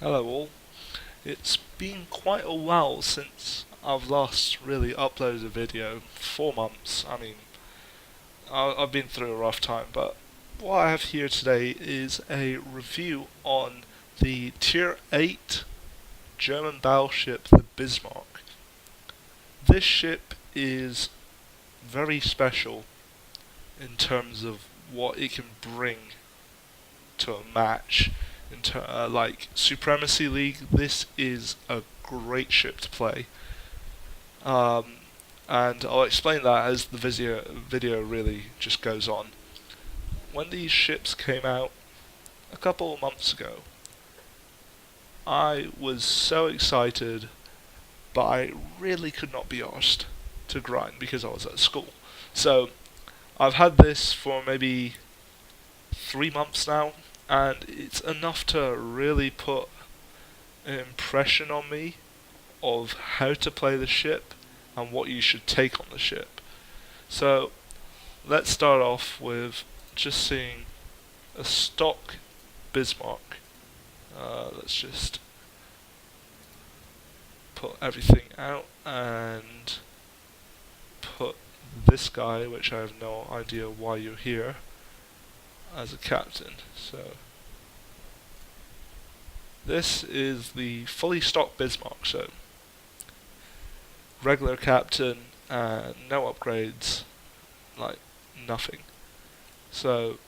Hello all. It's been quite a while since I've last really uploaded a video. 4 months. I've been through a rough time, but what I have here today is a review on the Tier 8 German battleship, the Bismarck. This ship is very special in terms of what it can bring to a match. Like Supremacy League, this is a great ship to play, um, and I'll explain that as the video really just goes on. When these ships came out a couple of months ago, I was so excited, but I really could not be arsed to grind because I was at school. So I've had this for maybe 3 months now, and it's enough to really put an impression on me of how to play the ship and what you should take on the ship. So let's start off with just seeing a stock Bismarck. Let's just put everything out and put this guy, which I have no idea why you're here, as a captain. So this is the fully stocked Bismarck, so regular captain and no upgrades, like nothing. So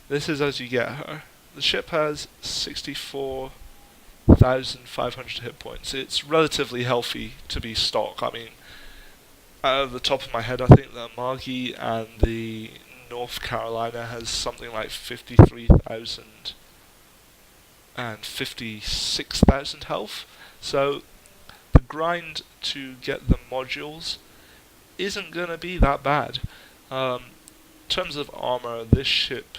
this is as you get her. The ship has 64,500 hit points. It's relatively healthy to be stock. Out of the top of my head, I think the Margie and the North Carolina has something like 53,000 and 56,000 health. So the grind to get the modules isn't going to be that bad. In terms of armor, this ship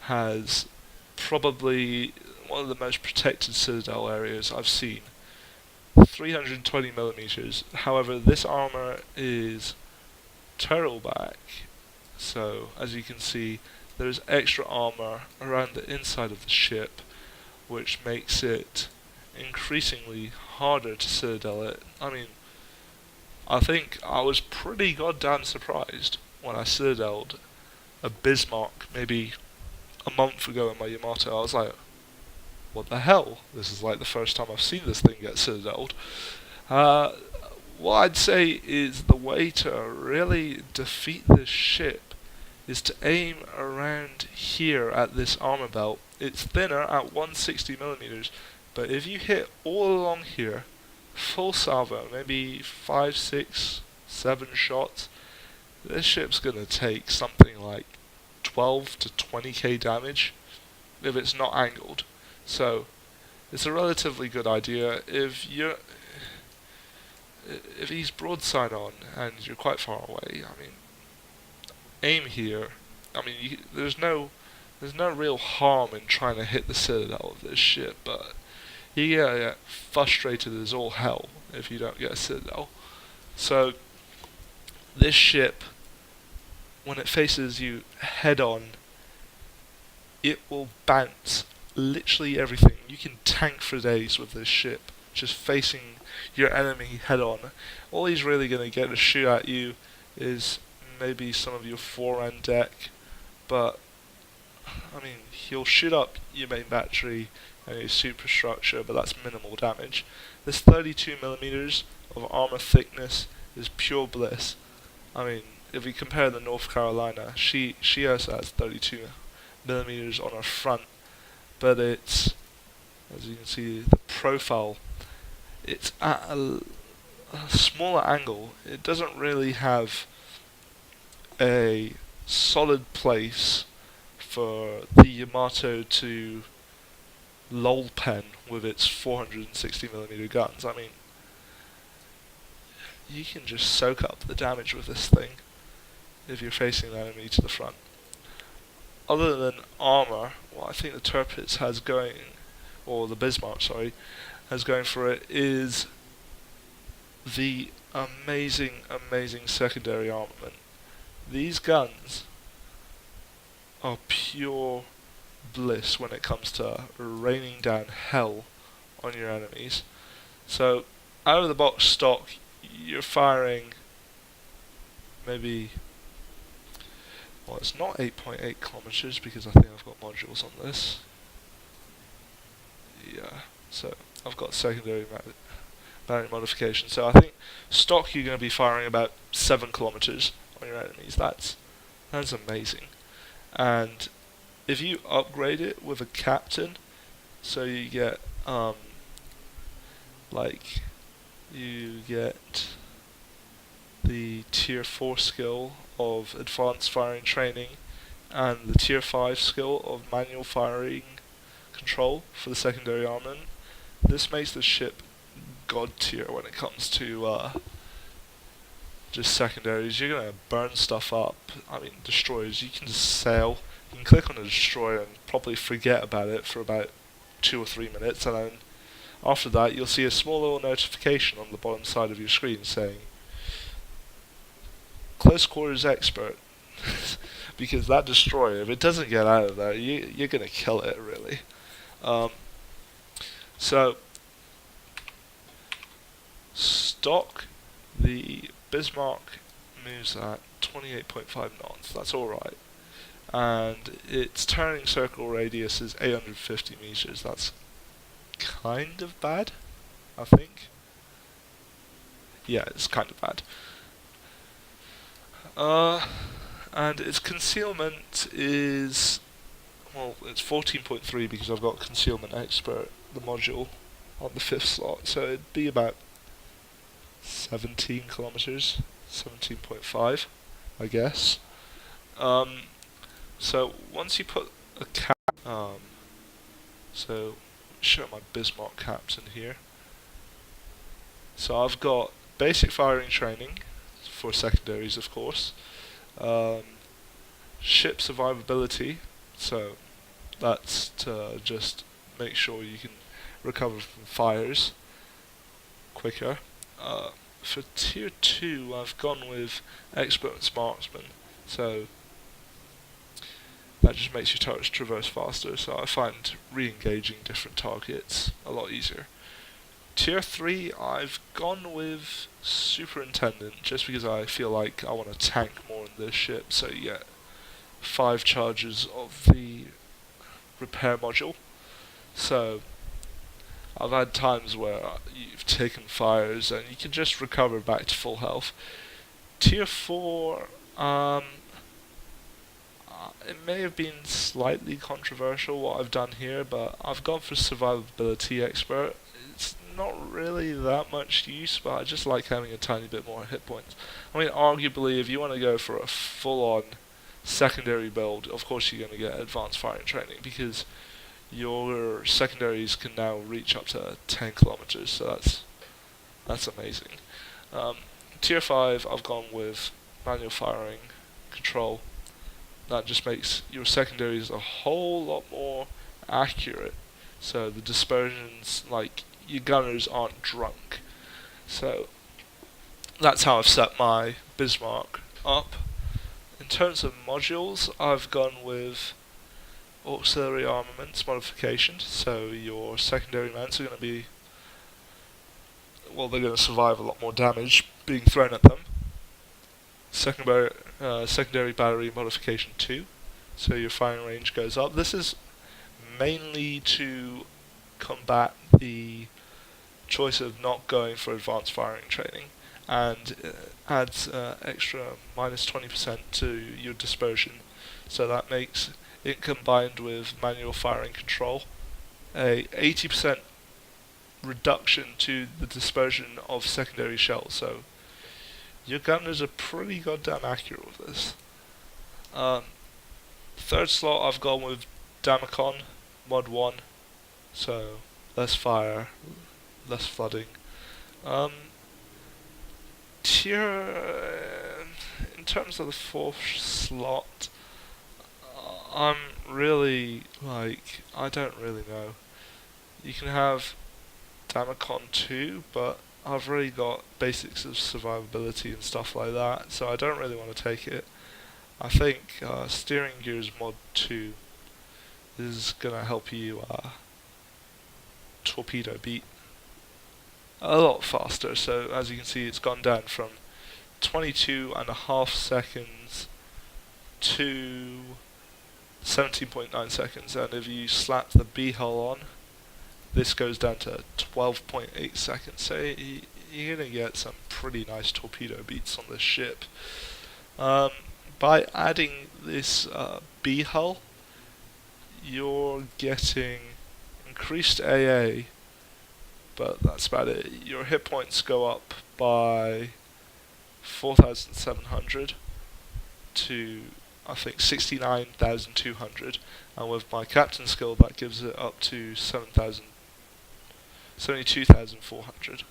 has probably one of the most protected citadel areas I've seen. 320 millimeters. However, this armor is turtleback, so as you can see, there's extra armor around the inside of the ship, which makes it increasingly harder to citadel it. I think I was pretty goddamn surprised when I citadeled a Bismarck maybe a month ago in my Yamato. I was like, what the hell? This is like the first time I've seen this thing get citadeled. What I'd say is the way to really defeat this ship is to aim around here at this armor belt. It's thinner at 160 millimeters, but if you hit all along here, full salvo, maybe 5, 6, 7 shots, this ship's gonna take something like 12 to 20k damage if it's not angled. So it's a relatively good idea if he's broadside on and you're quite far away. Aim here. There's no real harm in trying to hit the citadel of this ship, but you get frustrated as all hell if you don't get a citadel. So this ship, when it faces you head on, it will bounce literally everything. You can tank for days with this ship, just facing your enemy head on. All he's really going to get to shoot at you is maybe some of your forehand deck, but he'll shoot up your main battery and your superstructure, but that's minimal damage. This 32 millimeters of armor thickness is pure bliss. If we compare the North Carolina, she also has 32 millimeters on her front, but it's, as you can see, the profile, it's at a smaller angle. It doesn't really have a solid place for the Yamato to lol pen with its 460 millimeter guns. You can just soak up the damage with this thing if you're facing an enemy to the front. Other than armor, what I think the Tirpitz has going, or the Bismarck, sorry, has going for it is the amazing secondary armament. These guns are pure bliss when it comes to raining down hell on your enemies. So, out of the box stock, you're firing maybe, well, it's not 8.8 kilometers because I think I've got modules on this. Yeah, so I've got secondary battery modification. So I think stock you're going to be firing about 7 kilometers on your enemies. That's amazing. And if you upgrade it with a captain, so you get like you get the tier 4 skill of advanced firing training and the tier 5 skill of manual firing control for the secondary armament. This makes the ship god tier when it comes to just secondaries. You're gonna burn stuff up. I mean, destroyers, you can just sail. You can click on a destroyer and probably forget about it for about 2 or 3 minutes, and then after that you'll see a small little notification on the bottom side of your screen saying close quarters expert. Because that destroyer, if it doesn't get out of there, you're gonna kill it, really. So stock, the Bismarck moves at 28.5 knots. That's alright. And its turning circle radius is 850 meters. That's kind of bad, I think. Yeah, it's kind of bad. And its concealment is, well, it's 14.3 because I've got Concealment Expert, the module, on the 5th slot. So it'd be about 17 kilometers, 17.5, I guess. So once you put a cap, so show my Bismarck caps in here. So I've got basic firing training for secondaries, of course. Ship survivability, so that's to just make sure you can recover from fires quicker. For tier 2 I've gone with expert marksman, so that just makes your turrets traverse faster, so I find re-engaging different targets a lot easier. Tier 3 I've gone with superintendent just because I feel like I want to tank more in this ship, so you get 5 charges of the repair module. So I've had times where you've taken fires and you can just recover back to full health. Tier 4, it may have been slightly controversial what I've done here, but I've gone for survivability expert. It's not really that much use, but I just like having a tiny bit more hit points. I mean, arguably, if you want to go for a full-on secondary build, of course you're going to get advanced firing training, because your secondaries can now reach up to 10 kilometers, so that's amazing. Tier 5, I've gone with manual firing control. That just makes your secondaries a whole lot more accurate, so the dispersions, like, your gunners aren't drunk. So that's how I've set my Bismarck up. In terms of modules, I've gone with auxiliary armaments modification, so your secondary mounts are going to be, well, they're going to survive a lot more damage being thrown at them. Secondary battery modification 2, so your firing range goes up. This is mainly to combat the choice of not going for advanced firing training, and adds extra minus 20% to your dispersion, so that makes it, combined with manual firing control, a 80% reduction to the dispersion of secondary shells. So your gunners are pretty goddamn accurate with this. Third slot I've gone with Damacon mod 1, so less fire, less flooding. In terms of the 4th slot, I'm really, I don't really know. You can have Damacon 2, but I've already got basics of survivability and stuff like that, so I don't really want to take it. I think Steering Gears mod 2 is gonna help you torpedo beat a lot faster. So as you can see, it's gone down from 22.5 seconds to 17.9 seconds, and if you slap the B hull on, this goes down to 12.8 seconds. So you're gonna get some pretty nice torpedo beats on this ship. By adding this B hull, you're getting increased AA, but that's about it. Your hit points go up by 4,700 to, I think, 69,200, and with my captain skill that gives it up to 72,400.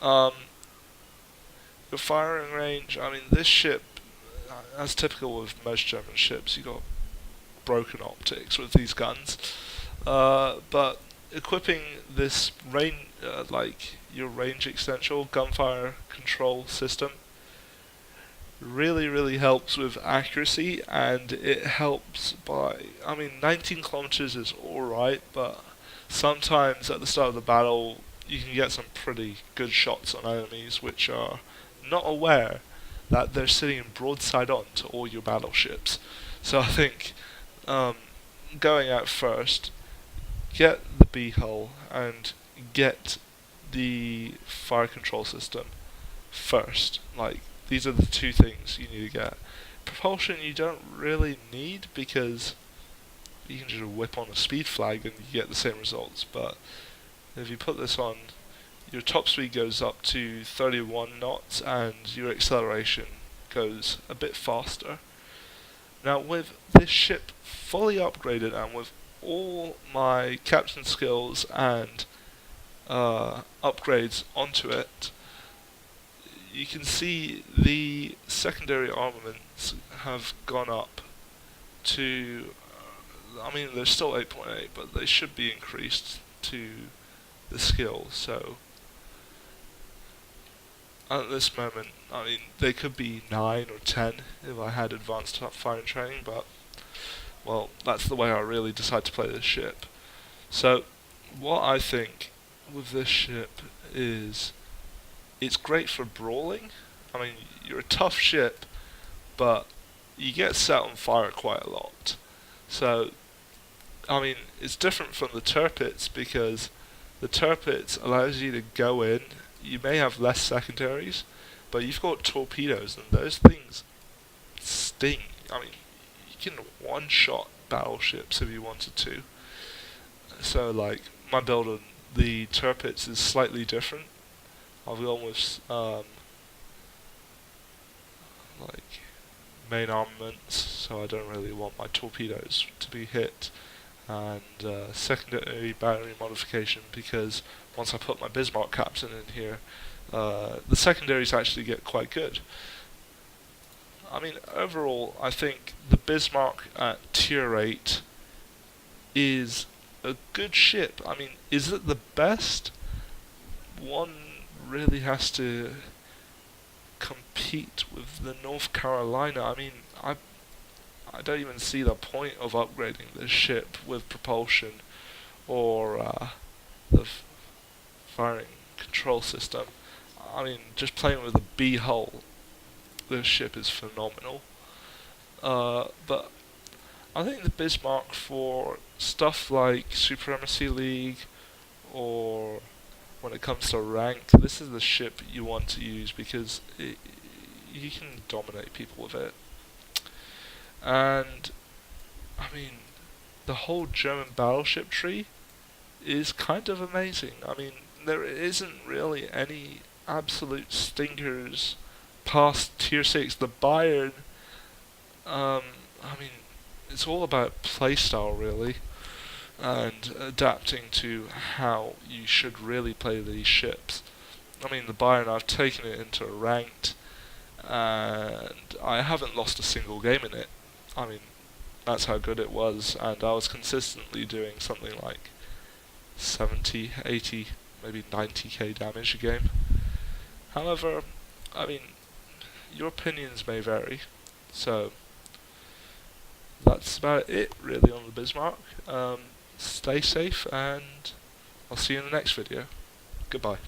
Your firing range, I mean, this ship, as typical with most German ships, you got broken optics with these guns, but equipping this like your range extension gunfire control system really helps with accuracy, and it helps by, I mean, 19 kilometers is alright, but sometimes at the start of the battle you can get some pretty good shots on enemies which are not aware that they're sitting broadside on to all your battleships. So I think going out first, get the B hull and get the fire control system first. Like, these are the two things you need to get. Propulsion you don't really need, because you can just whip on a speed flag and you get the same results, but if you put this on, your top speed goes up to 31 knots and your acceleration goes a bit faster. Now with this ship fully upgraded and with all my captain skills and upgrades onto it, you can see the secondary armaments have gone up to, I mean, they're still 8.8, but they should be increased to the skill. So at this moment, I mean, they could be 9 or 10 if I had advanced firing training, but, well, that's the way I really decide to play this ship. So what I think with this ship is, it's great for brawling. I mean, you're a tough ship, but you get set on fire quite a lot. So, I mean, it's different from the Tirpitz, because the Tirpitz allows you to go in. You may have less secondaries, but you've got torpedoes, and those things sting. I mean, you can one-shot battleships if you wanted to. So, like, my build on the Tirpitz is slightly different. I've gone with like main armaments, so I don't really want my torpedoes to be hit, and secondary battery modification, because once I put my Bismarck captain in here, the secondaries actually get quite good. I mean, overall, I think the Bismarck at tier 8 is a good ship. I mean, is it the best? One really has to compete with the North Carolina. I mean, I don't even see the point of upgrading this ship with propulsion or the firing control system. I mean, just playing with a B hull, this ship is phenomenal. But I think the Bismarck, for stuff like Supremacy League, or when it comes to rank, this is the ship you want to use, because you can dominate people with it. And, I mean, the whole German battleship tree is kind of amazing. I mean, there isn't really any absolute stinkers past tier 6. The Bayern, I mean, it's all about playstyle, really, and adapting to how you should really play these ships. I mean, the Bayern, I've taken it into ranked, and I haven't lost a single game in it. I mean, that's how good it was, and I was consistently doing something like 70, 80, maybe 90k damage a game. However, I mean, your opinions may vary, so that's about it really on the Bismarck. Stay safe, and I'll see you in the next video. Goodbye.